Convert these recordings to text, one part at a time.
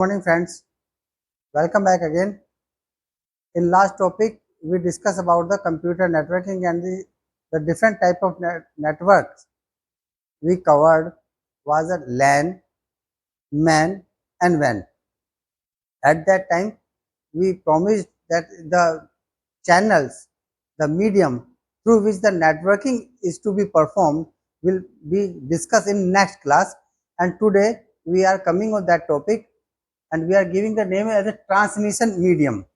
Morning friends, welcome back again. In last topic we discussed about the computer networking and the different type of networks we covered was a LAN, MAN and WAN. At that time we promised that the channels, the medium through which the networking is to be performed will be discussed in next class, and today we are coming on that topic and we are giving the name as a transmission medium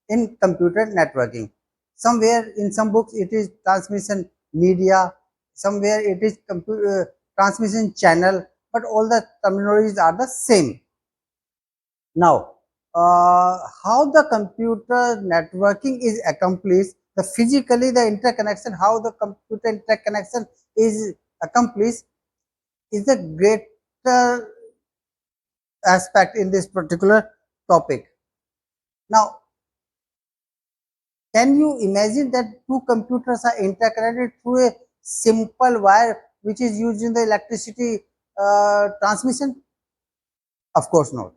in computer networking. Somewhere in some books it is transmission media, somewhere it is transmission channel, but all the terminologies are the same. Now, how the computer networking is accomplished, the physically the interconnection, how the computer interconnection is accomplished is a greater aspect in this particular topic. Now, can you imagine that two computers are interconnected through a simple wire which is used in the electricity transmission? Of course not.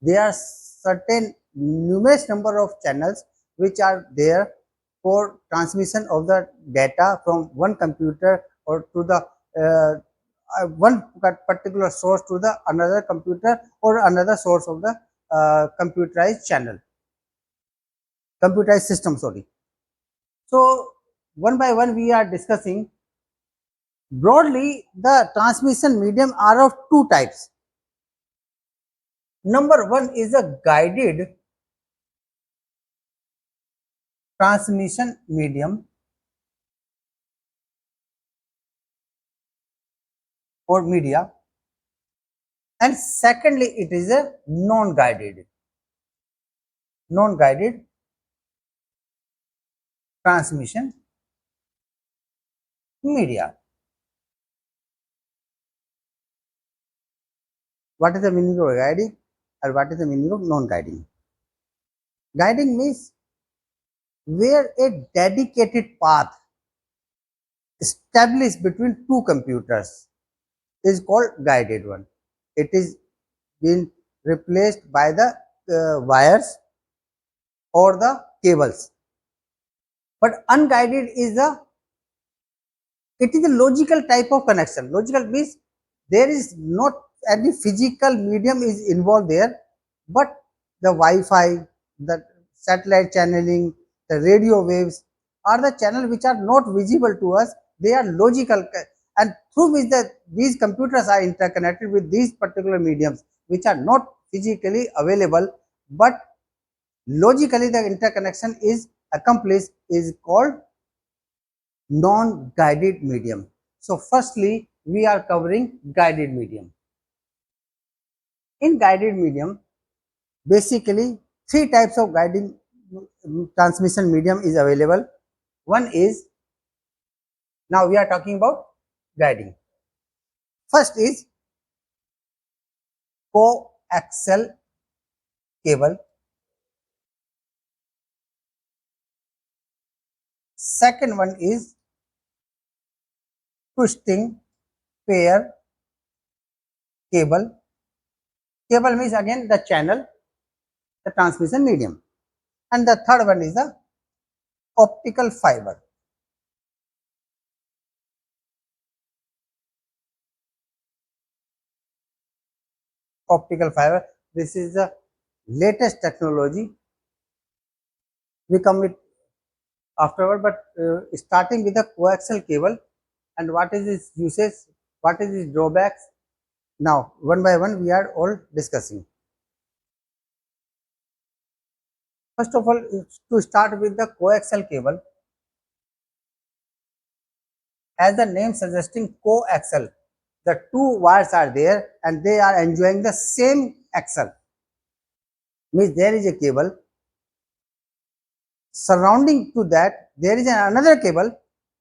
There are certain numerous number of channels which are there for transmission of the data from one computer or to the one particular source to the another computer or another source of the computerized system, sorry. So one by one we are discussing. Broadly, the transmission medium are of two types. Number one is a guided transmission medium or media, and secondly it is a non-guided transmission media. What is the meaning of guiding or what is the meaning of non-guiding? Guiding means where a dedicated path established between two computers is called guided one. It is been replaced by the wires or the cables. But unguided is a logical type of connection. Logical means there is not any physical medium is involved there, but the Wi-Fi, the satellite channeling, the radio waves are the channel which are not visible to us. They are logical, and through which these computers are interconnected with these particular mediums which are not physically available, but logically the interconnection is accomplished is called non-guided medium. So firstly we are covering guided medium. In guided medium, basically three types of guiding transmission medium is available. One is, now we are talking about guiding. First is coaxial cable. Second one is twisting pair cable. Cable means again the channel, the transmission medium. And the third one is the optical fiber. Optical fiber, this is the latest technology. We come with afterward, but starting with the coaxial cable and what is its usage, what is its drawbacks. Now one by one we are all discussing. First of all, to start with the coaxial cable, as the name suggesting coaxial, the two wires are there and they are enjoying the same axle, means there is a cable. Surrounding to that there is another cable,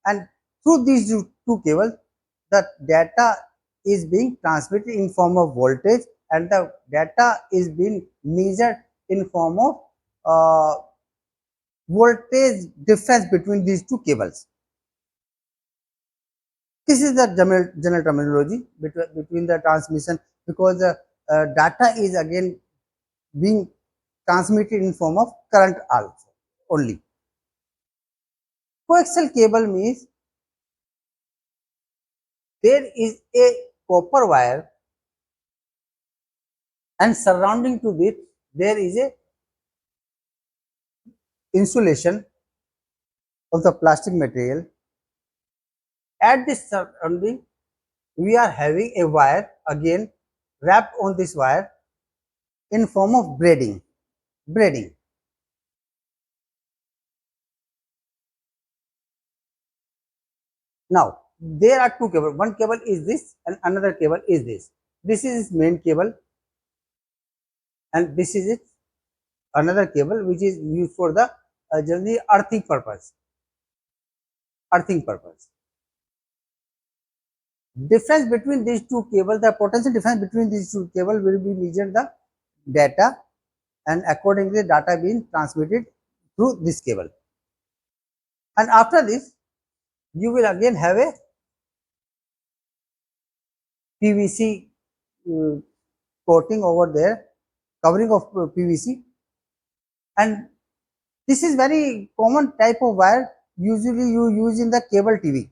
and through these two cables the data is being transmitted in form of voltage, and the data is being measured in form of voltage difference between these two cables. This is the general terminology between the transmission, because data is again being transmitted in form of current also only. Coaxial cable means there is a copper wire and surrounding to it there is a insulation of the plastic material. At this surrounding we are having a wire again wrapped on this wire in form of braiding. Now there are two cables, one cable is this and another cable is this. This is its main cable and this is its another cable which is used for the generally earthing purpose. Difference between these two cables, the potential difference between these two cables will be measured the data, and accordingly data being transmitted through this cable. And after this you will again have a PVC coating over there, covering of PVC, and this is very common type of wire usually you use in the cable TV.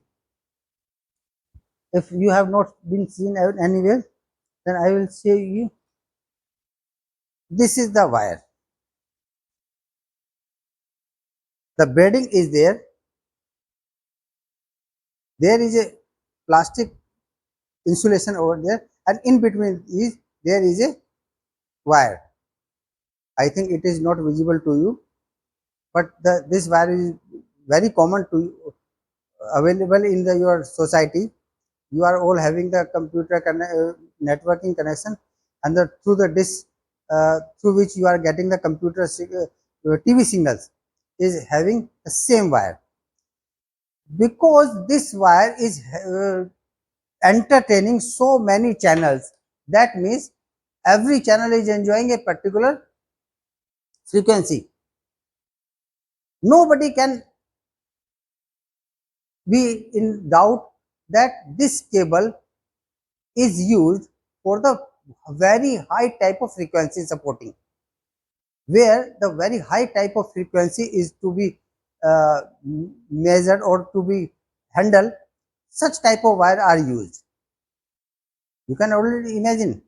If you have not been seen anywhere, then I will show you. This is the wire. The braiding is there. There is a plastic insulation over there, and in between is there is a wire. I think it is not visible to you, but this wire is very common to available in your society. You are all having the computer networking connection, and through the disk through which you are getting the computer TV signals is having the same wire. Because this wire is entertaining so many channels, that means every channel is enjoying a particular frequency. Nobody can be in doubt that this cable is used for the very high type of frequency supporting, where the very high type of frequency is to be measured or to be handled. Such type of wire are used. You can already imagine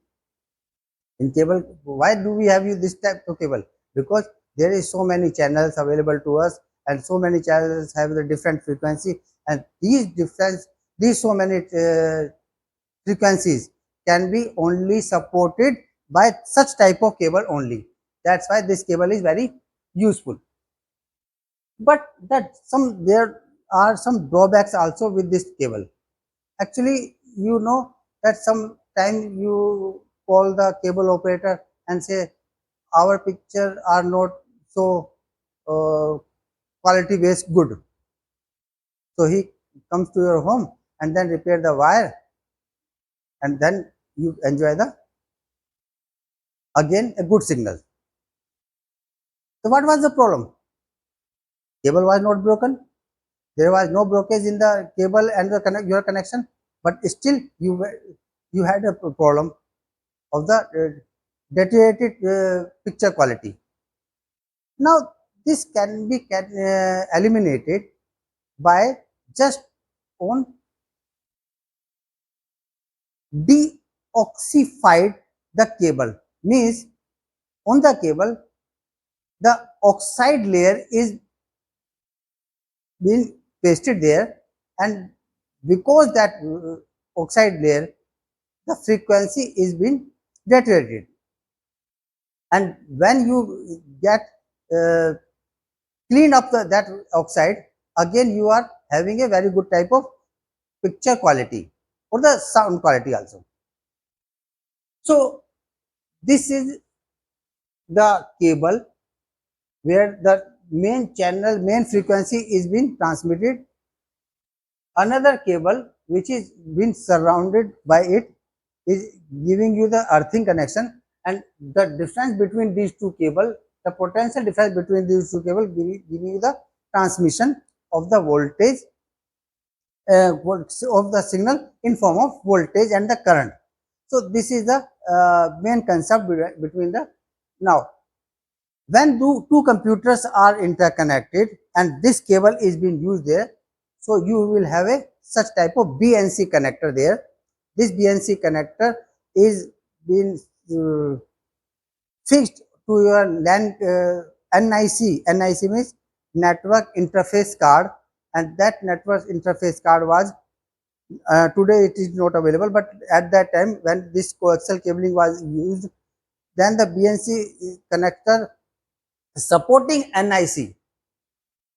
in cable why do we have this type of cable, because there is so many channels available to us and so many channels have the different frequency, and these so many frequencies can be only supported by such type of cable only. That's why this cable is very useful. But there are some drawbacks also with this cable. Actually, you know that sometime you call the cable operator and say our picture are not so quality based good. So he comes to your home and then repair the wire, and then you enjoy the again a good signal. So what was the problem? Cable was not broken. There was no blockage in the cable and your connection, but still you had a problem of the deteriorated picture quality. Now this can be eliminated by just on deoxified the cable. Means on the cable the oxide layer is being pasted there, and because that oxide layer, the frequency is being deteriorated, and when you get uh, clean up that oxide, again you are having a very good type of picture quality or the sound quality also. So this is the cable where the main frequency is being transmitted. Another cable which is being surrounded by it is giving you the earthing connection, and the difference between these two cable, the potential difference between these two cable giving you the transmission of the voltage of the signal in form of voltage and the current. So this is the main concept between the now when two computers are interconnected and this cable is being used there, so you will have a such type of BNC connector there. This BNC connector is being fixed to your LAN NIC. NIC means network interface card, and that network interface card was today it is not available, but at that time when this coaxial cabling was used, then the BNC connector supporting NIC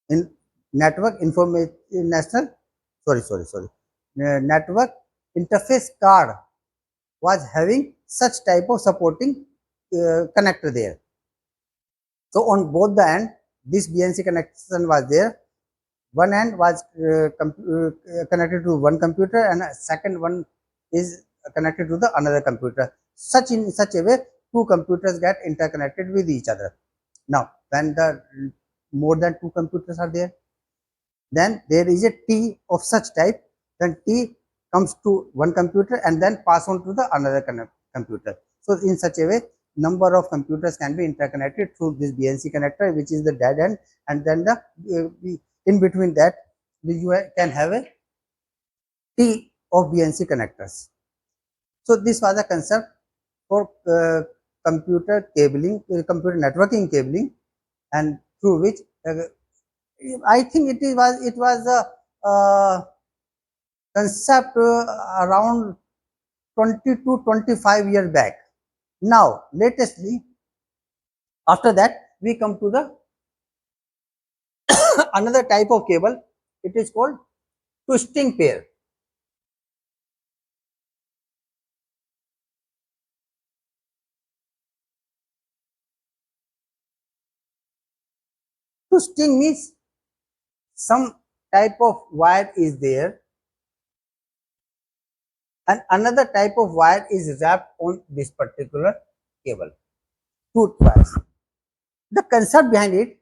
in network information national network interface card was having such type of supporting connector there. So on both the end, this BNC connection was there. One end was connected to one computer, and a second one is connected to the another computer. Such in such a way, two computers get interconnected with each other. Now, when the more than two computers are there, then there is a T of such type. Then T comes to one computer and then pass on to the another computer. So in such a way, number of computers can be interconnected through this BNC connector, which is the dead end, and then the in between that you can have a T of BNC connectors. So this was a concept for computer cabling, computer networking cabling, and through which I think it was a concept around 20 to 25 years back. Now, latestly, after that, we come to the another type of cable. It is called twisting pair. Twisting means some type of wire is there and another type of wire is wrapped on this particular cable. Two wires. The concept behind it,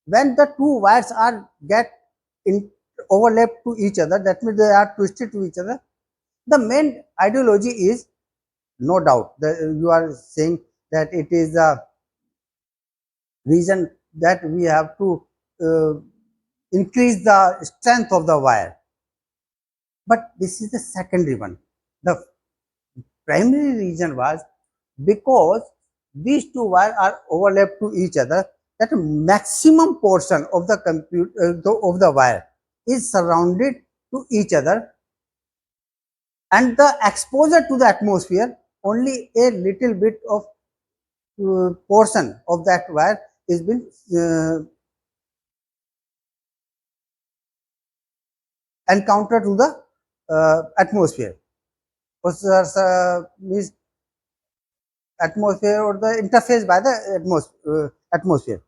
when the two wires are get in overlapped to each other, that means they are twisted to each other. The main ideology is no doubt that you are saying that it is a reason that we have to uh, increase the strength of the wire. But this is the secondary one. The primary reason was because these two wires are overlapped to each other, that maximum portion of the of the wire is surrounded to each other, and the exposure to the atmosphere only a little bit of portion of that wire is been encountered to the atmosphere. Means atmosphere or the interface by the atmosphere.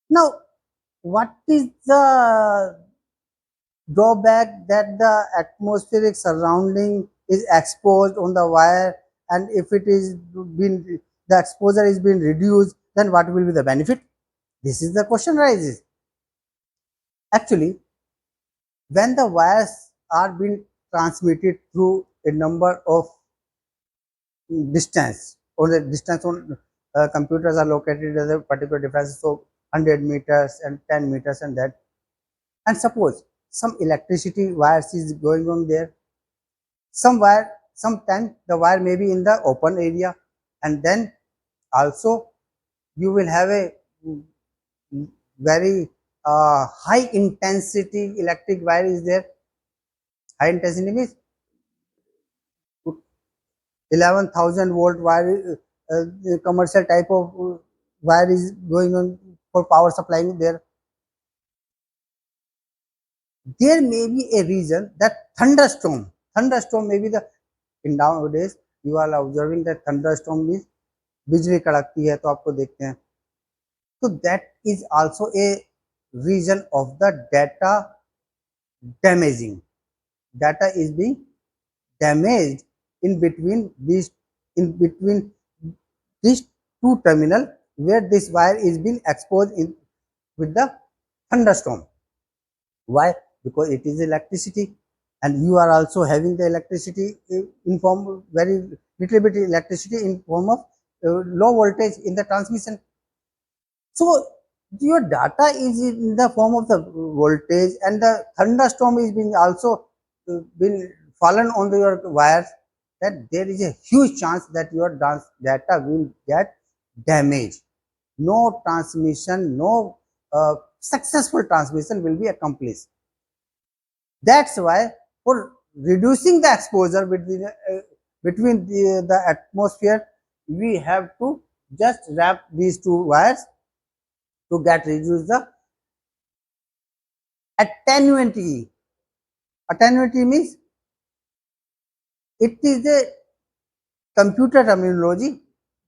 Now, what is the drawback that the atmospheric surrounding is exposed on the wire, and if it is been the exposure is being reduced, then what will be the benefit? This is the question rises. Actually, when the wires are being transmitted through a number of distance, or the distance on computers are located at a particular difference, so 100 meters and 10 meters and that, and suppose some electricity wires is going on there, some wire, sometimes the wire may be in the open area, and then also you will have a very high intensity electric wire is there. High intensity means 11,000 volt wire, commercial type of wire is going on for power supplying there. There may be a reason that thunderstorm may be the, in nowadays you are observing that thunderstorm means बिजली कड़कती है तो आपको देखते हैं. So that is also a reason of the data damaging. Data is being damaged in between these two terminal where this wire is being exposed in with the thunderstorm. Why? Because it is electricity. and you are also having the electricity in form very little bit electricity in form of low voltage in the transmission. So your data is in the form of the voltage, and the thunderstorm is being also been fallen on your wires, that there is a huge chance that your data will get damaged. No transmission, no successful transmission will be accomplished. That's why for reducing the exposure between the atmosphere, we have to just wrap these two wires to get reduce the attenuity. Attenuity means it is a computer terminology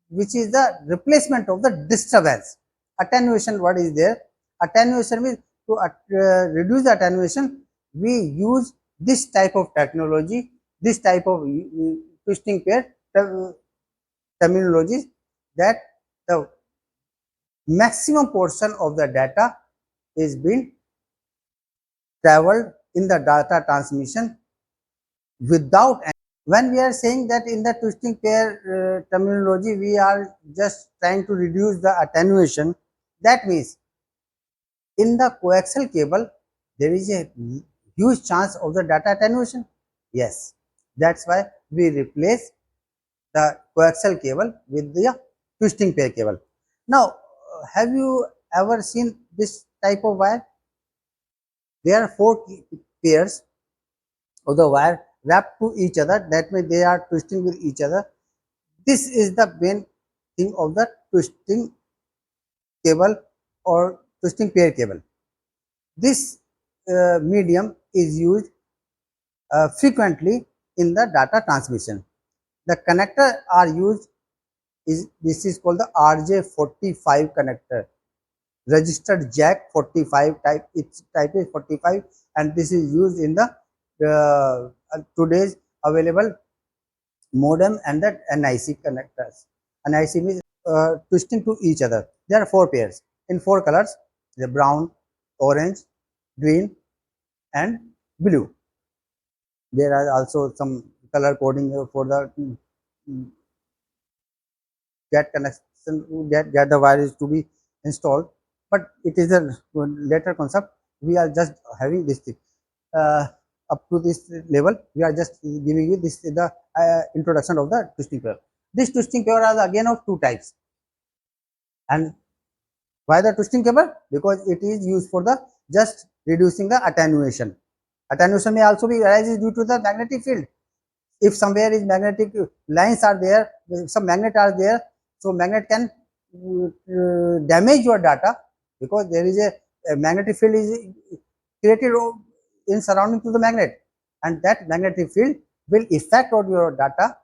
which is the replacement of the disturbance. Attenuation, what is there? Attenuation means to reduce the attenuation, we use this type of technology, this type of twisting pair terminologies, that the maximum portion of the data is being traveled in the data transmission without. When we are saying that in the twisting pair terminology, we are just trying to reduce the attenuation. That means in the coaxial cable, there is a huge chance of the data attenuation. Yes, that's why we replace the coaxial cable with the twisting pair cable. Now, have you ever seen this type of wire? There are four pairs of the wire wrapped to each other. That means they are twisting with each other. This is the main thing of the twisting cable or twisting pair cable. This medium is used frequently in the data transmission. The connector are used is this is called the RJ45 connector, registered jack 45 type. Its type is 45, and this is used in the today's available modem and the NIC connectors. NIC means twisting to each other. There are four pairs in four colors: the brown, orange, green, and blue. There are also some color coding for the get connection, get the wire is to be installed, but it is a later concept. We are just having this thing. Uh, Up to this level, we are just giving you this the introduction of the twisting pair. This twisting pair are again of two types. And why the twisting cable? Because it is used for the just reducing the attenuation. Attenuation may also be arises due to the magnetic field. If somewhere is magnetic lines are there, some magnet are there, so magnet can damage your data, because there is a magnetic field is created in surrounding to the magnet, and that magnetic field will affect on your data,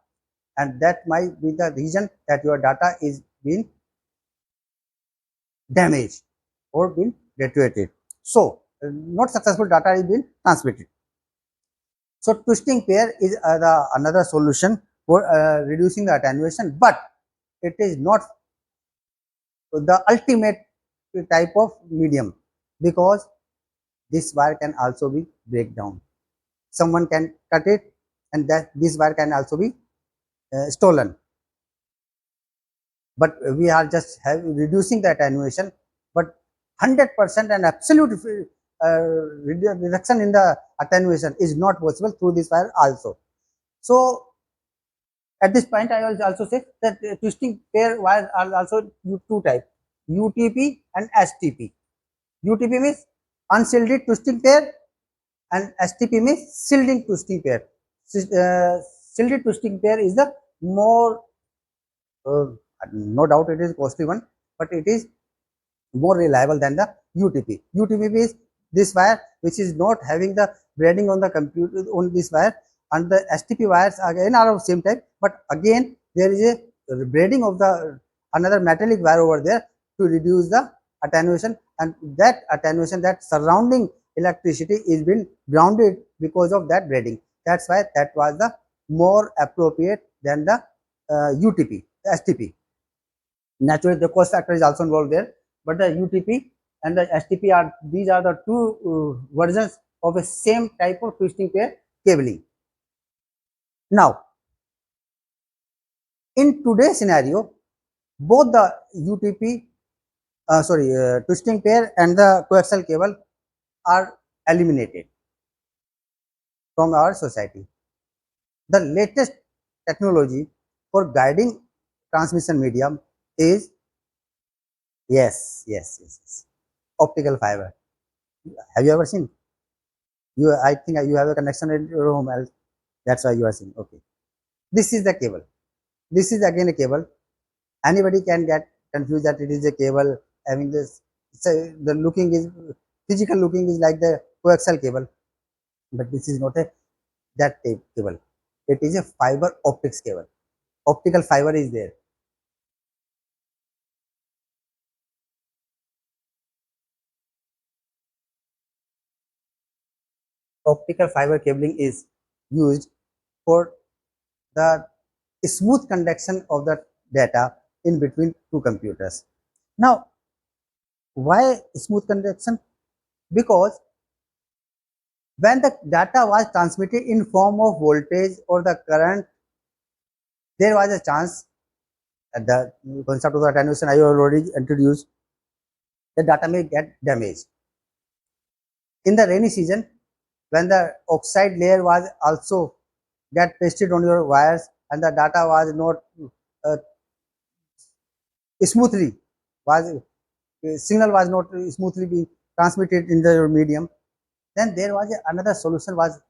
and that might be the reason that your data is being damaged or been deteriorated. So not successful data is being transmitted. So twisting pair is another solution for reducing the attenuation, but it is not the ultimate type of medium, because this wire can also be break down. Someone can cut it, and that this wire can also be stolen. But we are just reducing the attenuation, but 100% and absolute reduction in the attenuation is not possible through this wire also. So at this point, I will also say that twisting pair wires are also two types: UTP and STP. UTP means unshielded twisting pair, and STP means shielding twisting pair. Shielded twisting pair is the more, uh, no doubt it is costly one, but it is more reliable than the UTP. UTP is this wire which is not having the braiding on the computer on this wire, and the STP wires again are of same type, but again there is a braiding of the another metallic wire over there to reduce the attenuation, and that attenuation, that surrounding electricity is being grounded because of that braiding. That's why that was the more appropriate than the UTP, the STP. Naturally, the cost factor is also involved there, but the UTP and the STP are, these are the two versions of a same type of twisting pair cabling. Now, in today's scenario, both the UTP, twisting pair and the coaxial cable are eliminated from our society. The latest technology for guiding transmission medium is yes, optical fiber. Have you ever seen? I think you have a connection in your home. That's why you are seeing. Okay, this is the cable. This is again a cable. Anybody can get confused that it is a cable having this. The looking is physical looking is like the coaxial cable, but this is not a that type cable. It is a fiber optics cable. Optical fiber is there. Optical fiber cabling is used for the smooth conduction of the data in between two computers. Now, why smooth conduction? Because when the data was transmitted in form of voltage or the current, there was a chance at the concept of the attenuation I already introduced, the data may get damaged. In the rainy season, when the oxide layer was also get pasted on your wires and the data was not uh, smoothly was signal was not smoothly being transmitted in the medium, then there was another solution was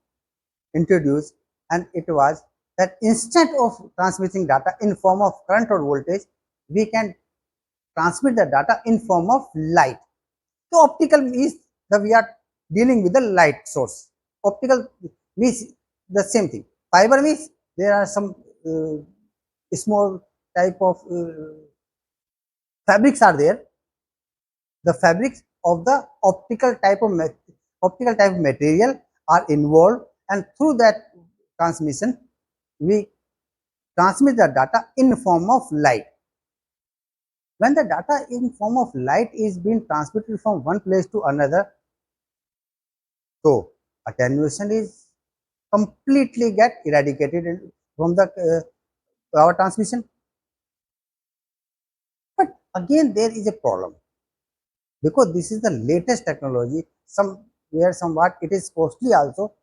introduced, and it was that instead of transmitting data in form of current or voltage, we can transmit the data in form of light. So optical means that we are dealing with the light source. Optical means the same thing. Fiber means there are some small type of fabrics are there. The fabrics of the optical type of material are involved, and through that transmission, we transmit the data in form of light. When the data in form of light is being transmitted from one place to another, so attenuation is completely get eradicated from the power transmission. But again, there is a problem because this is the latest technology. Somewhere, somewhat, it is costly also,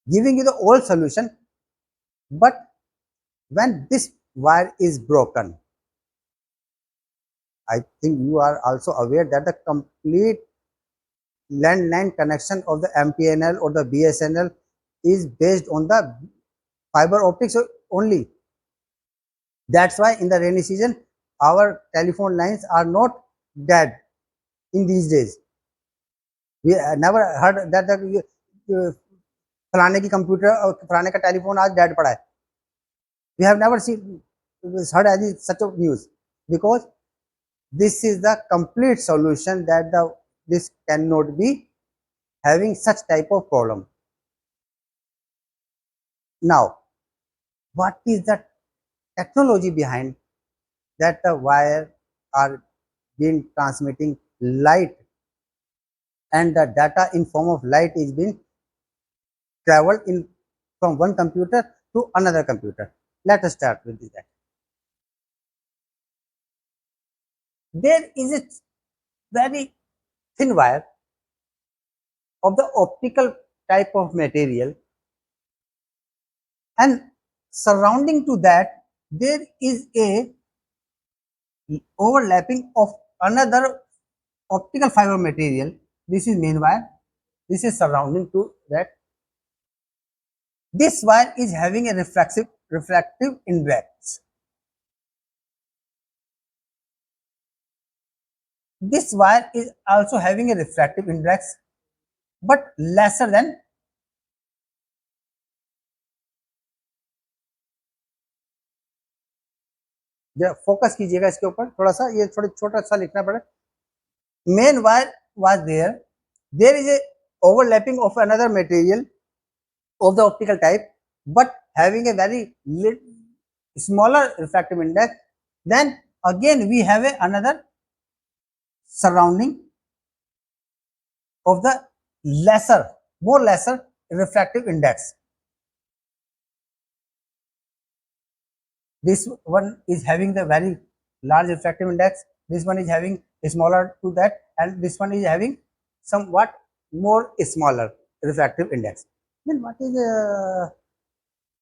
giving you the old solution. But when this wire is broken, I think you are also aware that the complete landline connection of the MTNL or the BSNL is based on the fiber optics only. That's why in the rainy season, our telephone lines are not dead in these days. We never heard that the फलाने की computer और फलाने का telephone आज dead पड़ा है. We have never seen heard any such a news because this is the complete solution that this cannot be having such type of problem. Now, what is the technology behind that the wire are being transmitting light and the data in form of light is being traveled in from one computer to another computer? Let us start with that. There is a very thin wire of the optical type of material, and surrounding to that there is a overlapping of another optical fiber material. This is main wire, this is surrounding to that. This wire is having a refractive index. This wire is also having a refractive index but lesser than. Focus कीजिएगा इसके ऊपर थोड़ा सा, ये थोड़ा छोटा सा लिखना पड़े. Main wire was there. There is a overlapping of another material of the optical type, but having a very smaller refractive index. Then again we have another surrounding of the more lesser refractive index. This one is having the very large refractive index, this one is having smaller to that, and this one is having somewhat more smaller refractive index. Then what is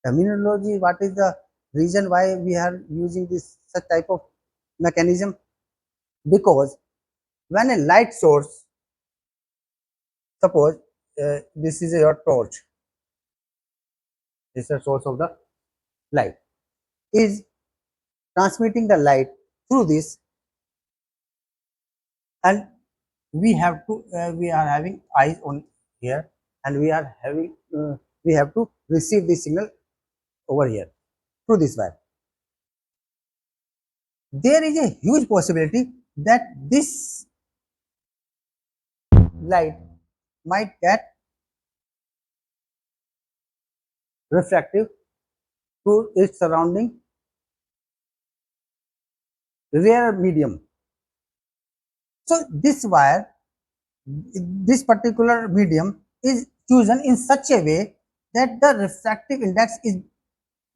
terminology, what is the reason why we are using this such type of mechanism? Because when a light source, suppose this is your torch, this is the source of the light, is transmitting the light through this, and we are having eyes on here, and we have to receive the signal over here through this wire. There is a huge possibility that this light might get refractive to its surrounding rare medium. So this wire, this particular medium is chosen in such a way that the refractive index is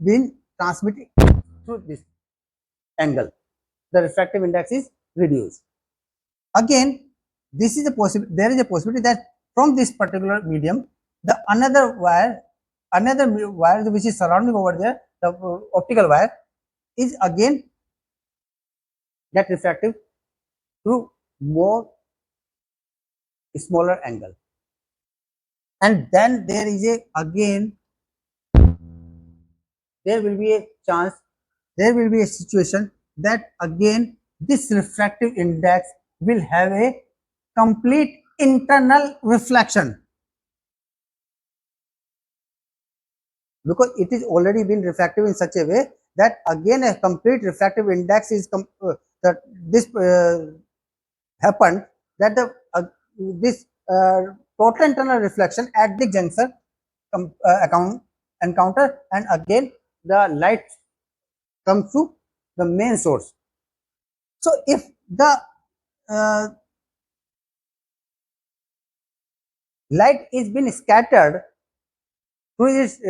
being transmitted through this angle. The refractive index is reduced. Again, this is a possibility. There is a possibility that from this particular medium, the another wire which is surrounding over there, the optical wire, is again get refractive through more smaller angle. And then there is a again there will be a chance, there will be a situation that again this refractive index will have a complete internal reflection, because it is already been refractive in such a way that again a complete refractive index is that this happened, that the this total internal reflection at the juncture account encounter, and again the light comes to the main source. So if the uh, light is being scattered through this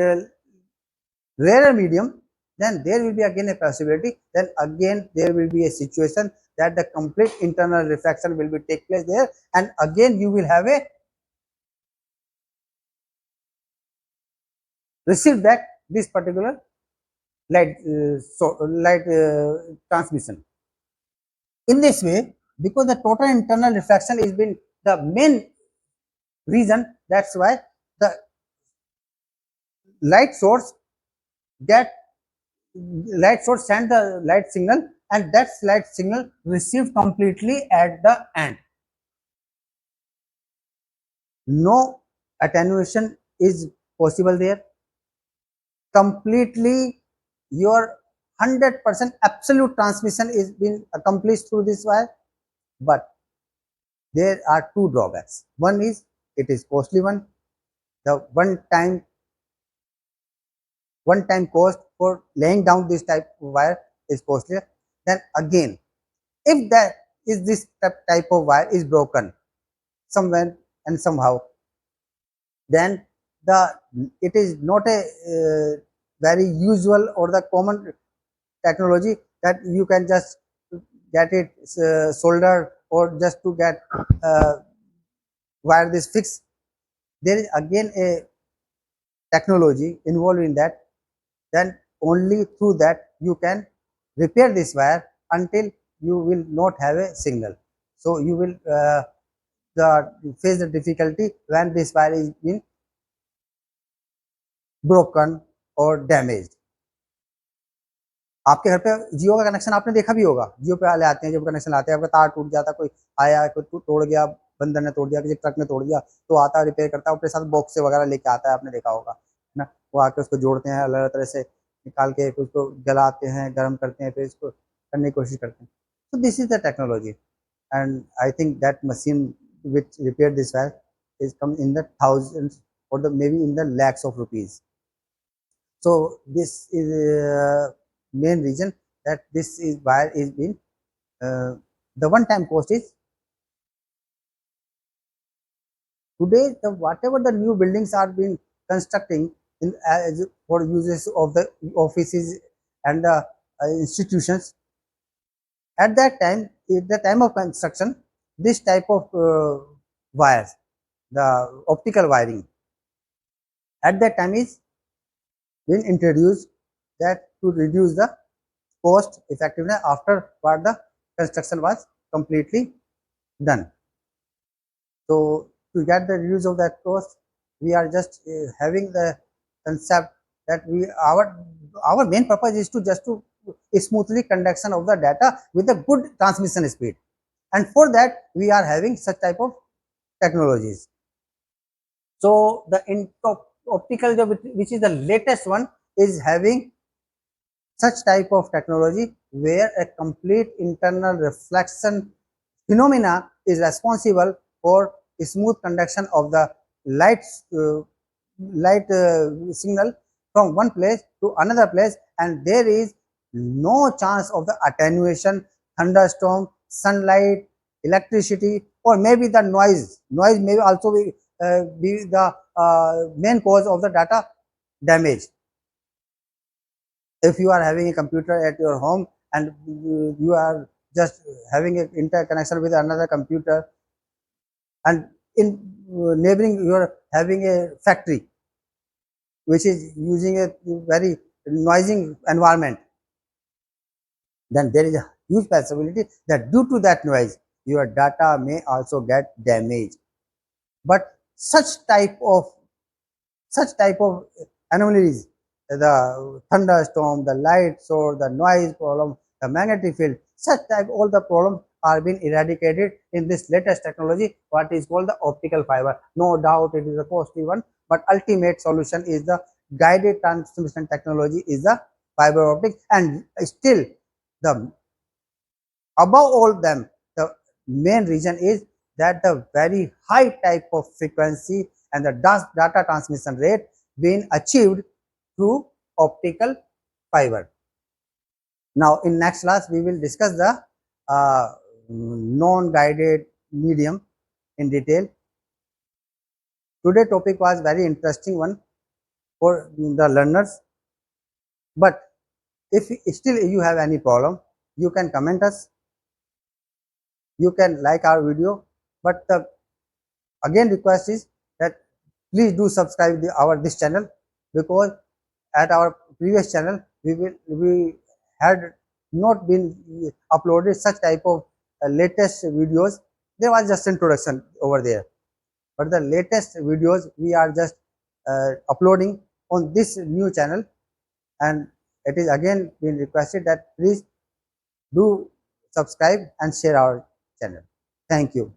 rarer medium, then there will be again a possibility, then again there will be a situation that the complete internal refraction will be take place there, and again you will have a receive back this particular light transmission. In this way, because the total internal refraction is been the main reason, that's why the light source get light source send the light signal, and that light signal received completely at the end. No attenuation is possible there. Completely your 100% absolute transmission is being accomplished through this wire. But there are two drawbacks. One is it is costly one. The one time cost for laying down this type of wire is costlier. Then again, if that is this type of wire is broken somewhere and somehow, then the it is not a very usual or the common technology that you can just get it soldered or just to get uh, wire this fixed. There is again a technology involved in that, then only through that you can repair this wire until you will not have a signal. So you will face the difficulty when this wire is been broken or damaged. आपके घर पे जियो का connection आपने देखा भी होगा, जियो पे वाले आते हैं जब कनेक्शन लाते हैं, आपका तार टूट जाता, कोई आया, कोई तोड़ गया, बंदर ने तोड़ दिया, किसी ट्रक ने तोड़ दिया, तो आता है रिपेयर करता है, अपने साथ बॉक्स से वगैरह लेके आता है, आपने देखा होगा ना। वो आके उसको जोड़ते हैं, अलग अलग तरह से निकाल के फिर उसको जलाते हैं, गर्म करते हैं, फिर इसको करने की कोशिश करते हैं. So this is the technology, and I think that machine which repair this wire is come in the thousands or the maybe in the lakhs of rupees. So this is main reason that this is wire is being the one time cost is today the whatever the new buildings are being constructing for uses of the offices and the institutions. At that time, at the time of construction, this type of wires, the optical wiring, at that time is been introduced, that to reduce the cost effectiveness after what the construction was completely done. So to get the reduce of that cost, we are just having the concept that our main purpose is to just to smoothly conduction of the data with a good transmission speed, and for that we are having such type of technologies. So the optical, which is the latest one, is having such type of technology where a complete internal reflection phenomena is responsible for smooth conduction of the light uh, signal from one place to another place, and there is no chance of the attenuation, thunderstorm, sunlight, electricity, or maybe the noise may also be the main cause of the data damage. If you are having a computer at your home and you are just having an interconnection with another computer, and in neighboring you are having a factory which is using a very noisy environment, then there is a huge possibility that due to that noise your data may also get damaged. But such type of anomalies, the thunderstorm, the light source, the noise problem, the magnetic field, such type all the problems are being eradicated in this latest technology, what is called the optical fiber. No doubt it is a costly one, but ultimate solution is the guided transmission technology, is the fiber optic. And still the above all them, the main reason is that the very high type of frequency and the data transmission rate being achieved through optical fiber. Now, in next class, we will discuss the non-guided medium in detail. Today topic was very interesting one for the learners. But if still you have any problem, you can comment us. You can like our video. But the again request is that please do subscribe our this channel, because at our previous channel we had not been uploaded such type of latest videos. There was just introduction over there, but the latest videos we are just uploading on this new channel, and it is again been requested that please do subscribe and share our channel. Thank you.